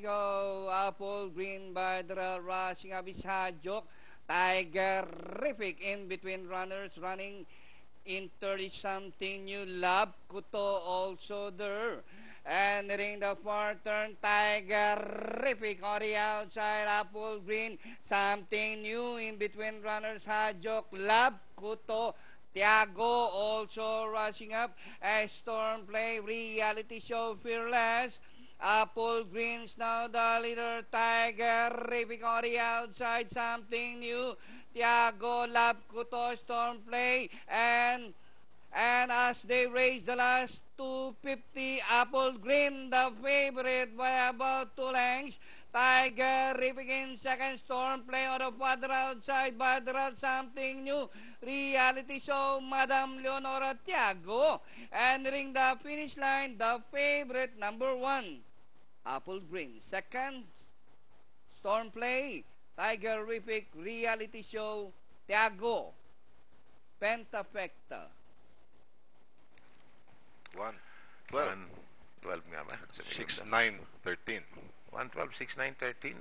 go. Apple Green by the rushing up is Hajok. Tigerific in between runners running in 30-something new. Lab Kuto also there. And hitting the far turn, Tigerific on the outside, Apple Green, something new in between runners, Hajok, Lab Kuto, Tiago also rushing up. A Storm Play, Reality Show, Fearless. Apple Green's now the leader. Tigerific on the outside, something new. Tiago, Lab Kuto, Storm Play, and as they race the last 250, Apple Green the favorite by about 2 lengths. Tigerific in second, Storm Play on the further outside, Badra something new. Reality Show, Madam Leonora, Tiago. Entering the finish line, the favorite number 1, Apple Green. Second, Storm Play, Tigerific, Reality Show, Tiago, Pentafecta. 112 12 nga ba? 6-9-13. 112, 6, 9, 13.